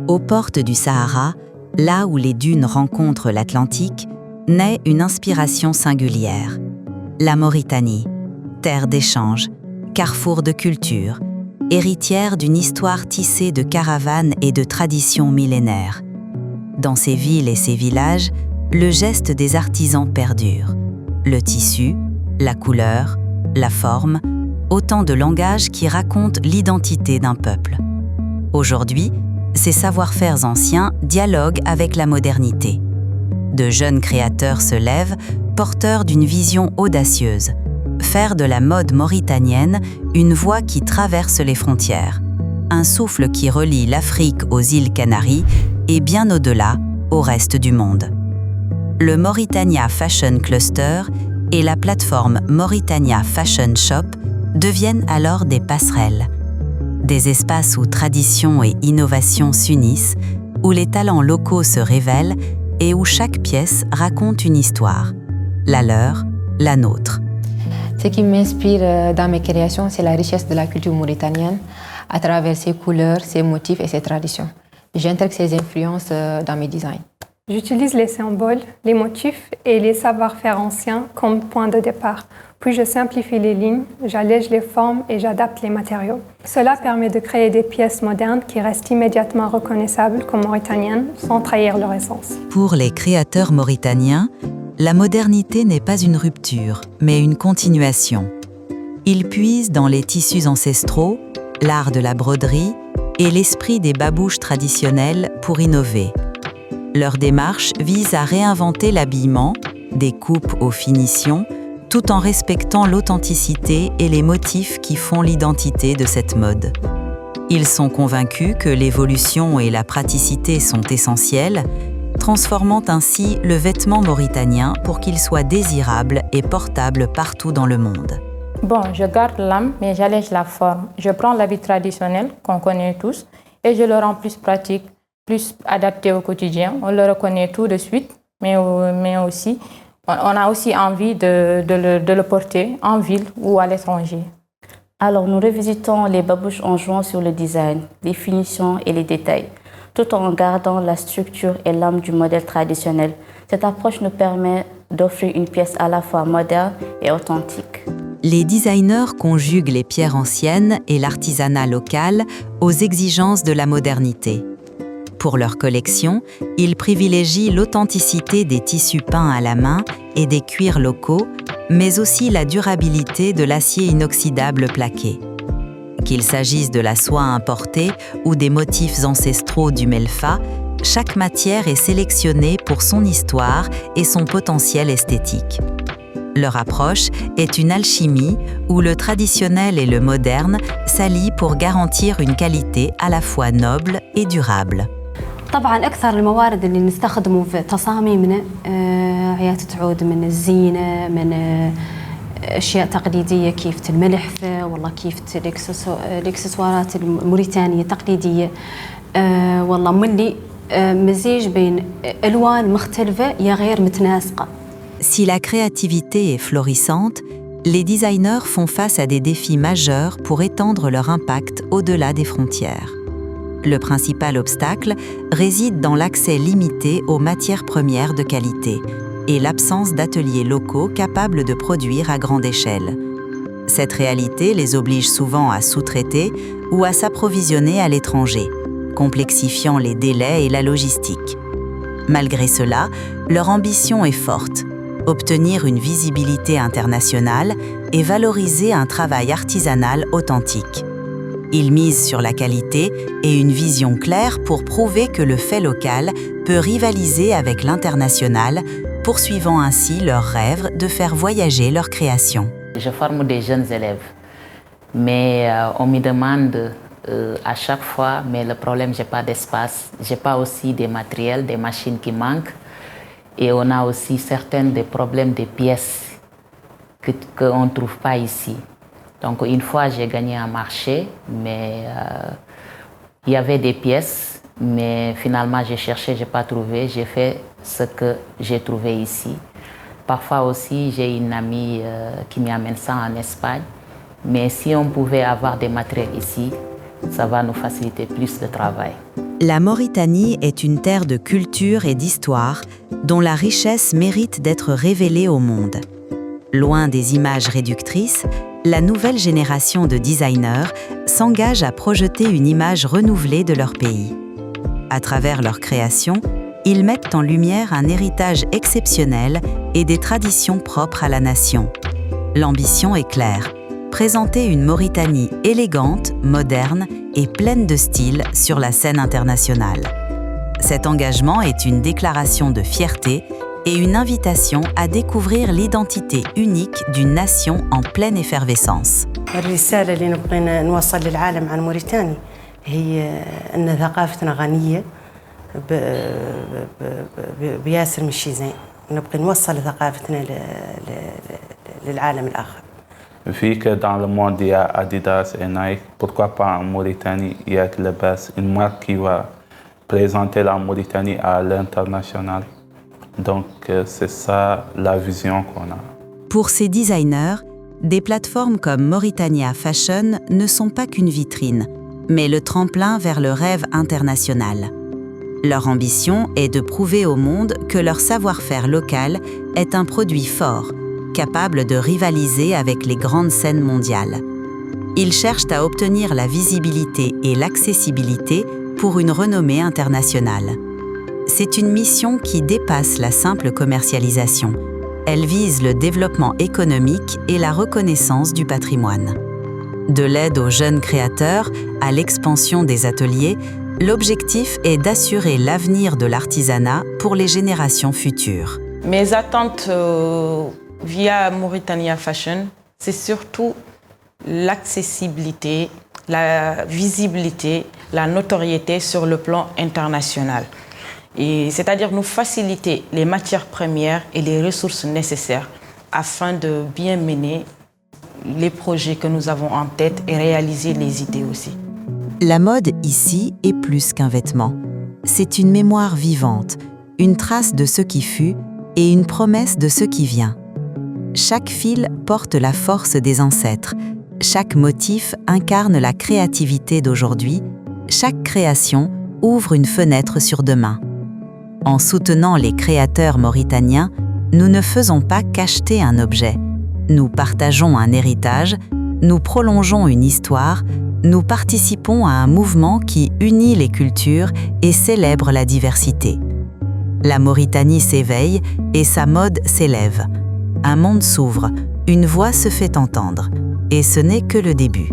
Aux portes du Sahara, là où les dunes rencontrent l'Atlantique, naît une inspiration singulière. La Mauritanie, terre d'échange, carrefour de culture, héritière d'une histoire tissée de caravanes et de traditions millénaires. Dans ces villes et ces villages, le geste des artisans perdure. Le tissu, la couleur, la forme, autant de langages qui racontent l'identité d'un peuple. Aujourd'hui, ces savoir-faire anciens dialoguent avec la modernité. De jeunes créateurs se lèvent, porteurs d'une vision audacieuse, faire de la mode mauritanienne une voie qui traverse les frontières, un souffle qui relie l'Afrique aux îles Canaries et bien au-delà, au reste du monde. Le Mauritania Fashion Cluster et la plateforme Mauritania Fashion Shop deviennent alors des passerelles, des espaces où tradition et innovation s'unissent, où les talents locaux se révèlent et où chaque pièce raconte une histoire, la leur, la nôtre. Ce qui m'inspire dans mes créations, c'est la richesse de la culture mauritanienne à travers ses couleurs, ses motifs et ses traditions. J'intègre ces influences dans mes designs. J'utilise les symboles, les motifs et les savoir-faire anciens comme point de départ. Puis je simplifie les lignes, j'allège les formes et j'adapte les matériaux. Cela permet de créer des pièces modernes qui restent immédiatement reconnaissables comme mauritaniennes sans trahir leur essence. Pour les créateurs mauritaniens, la modernité n'est pas une rupture, mais une continuation. Ils puisent dans les tissus ancestraux, l'art de la broderie et l'esprit des babouches traditionnelles pour innover. Leur démarche vise à réinventer l'habillement, des coupes aux finitions, tout en respectant l'authenticité et les motifs qui font l'identité de cette mode. Ils sont convaincus que l'évolution et la praticité sont essentielles, transformant ainsi le vêtement mauritanien pour qu'il soit désirable et portable partout dans le monde. Bon, je garde l'âme, mais j'allège la forme. Je prends l'habit traditionnel qu'on connaît tous et je le rends plus pratique, plus adapté au quotidien. On le reconnaît tout de suite, mais aussi, on a aussi envie de le porter en ville ou à l'étranger. Alors, nous revisitons les babouches en jouant sur le design, les finitions et les détails, tout en gardant la structure et l'âme du modèle traditionnel. Cette approche nous permet d'offrir une pièce à la fois moderne et authentique. Les designers conjuguent les pierres anciennes et l'artisanat local aux exigences de la modernité. Pour leur collection, ils privilégient l'authenticité des tissus peints à la main et des cuirs locaux, mais aussi la durabilité de l'acier inoxydable plaqué. Qu'il s'agisse de la soie importée ou des motifs ancestraux du melfa, chaque matière est sélectionnée pour son histoire et son potentiel esthétique. Leur approche est une alchimie où le traditionnel et le moderne s'allient pour garantir une qualité à la fois noble et durable. طبعاً أكثر الموارد اللي نستخدمه في تصاميمنا عيات تعود من الزينة من أشياء تقليدية كيف الملحفة والله كيف الإكسسوارات الموريتانية التقليدية والله ملي مزيج بين ألوان مختلفة يا غير متناسقة. Si la créativité est florissante, les designers font face à des défis majeurs pour étendre leur impact au-delà des frontières. Le principal obstacle réside dans l'accès limité aux matières premières de qualité et l'absence d'ateliers locaux capables de produire à grande échelle. Cette réalité les oblige souvent à sous-traiter ou à s'approvisionner à l'étranger, complexifiant les délais et la logistique. Malgré cela, leur ambition est forte: obtenir une visibilité internationale et valoriser un travail artisanal authentique. Ils misent sur la qualité et une vision claire pour prouver que le fait local peut rivaliser avec l'international, poursuivant ainsi leur rêve de faire voyager leur création. Je forme des jeunes élèves, mais on me demande à chaque fois, mais le problème, j'ai pas d'espace, j'ai pas aussi des matériels, des machines qui manquent, et on a aussi certains des problèmes de pièces qu'on ne trouve pas ici. Donc une fois, j'ai gagné un marché, mais il y avait des pièces, mais finalement j'ai cherché, j'ai pas trouvé, j'ai fait ce que j'ai trouvé ici. Parfois aussi, j'ai une amie qui m'amène ça en Espagne, mais si on pouvait avoir des matériels ici, ça va nous faciliter plus le travail. La Mauritanie est une terre de culture et d'histoire dont la richesse mérite d'être révélée au monde. Loin des images réductrices, la nouvelle génération de designers s'engage à projeter une image renouvelée de leur pays. À travers leurs créations, ils mettent en lumière un héritage exceptionnel et des traditions propres à la nation. L'ambition est claire, présenter une Mauritanie élégante, moderne et pleine de style sur la scène internationale. Cet engagement est une déclaration de fierté et une invitation à découvrir l'identité unique d'une nation en pleine effervescence. الرسالة اللي نبغي نوصل للعالم عن موريتانيا هي أن ثقافتنا غنية بياسر من شي زين. نبغي نوصل ثقافتنا للعالم الآخر. Vu que dans le monde, il y a Adidas et Nike, pourquoi pas en Mauritanie, il y a Glebas, une marque qui va présenter la Mauritanie à l'international. Donc, c'est ça la vision qu'on a. Pour ces designers, des plateformes comme Mauritania Fashion ne sont pas qu'une vitrine, mais le tremplin vers le rêve international. Leur ambition est de prouver au monde que leur savoir-faire local est un produit fort, capable de rivaliser avec les grandes scènes mondiales. Ils cherchent à obtenir la visibilité et l'accessibilité pour une renommée internationale. C'est une mission qui dépasse la simple commercialisation. Elle vise le développement économique et la reconnaissance du patrimoine. De l'aide aux jeunes créateurs à l'expansion des ateliers, l'objectif est d'assurer l'avenir de l'artisanat pour les générations futures. Mes attentes via Mauritania Fashion, c'est surtout l'accessibilité, la visibilité, la notoriété sur le plan international. C'est-à-dire nous faciliter les matières premières et les ressources nécessaires afin de bien mener les projets que nous avons en tête et réaliser les idées aussi. La mode ici est plus qu'un vêtement. C'est une mémoire vivante, une trace de ce qui fut et une promesse de ce qui vient. Chaque fil porte la force des ancêtres, chaque motif incarne la créativité d'aujourd'hui, chaque création ouvre une fenêtre sur demain. En soutenant les créateurs mauritaniens, nous ne faisons pas qu'acheter un objet. Nous partageons un héritage, nous prolongeons une histoire, nous participons à un mouvement qui unit les cultures et célèbre la diversité. La Mauritanie s'éveille et sa mode s'élève. Un monde s'ouvre, une voix se fait entendre. Et ce n'est que le début.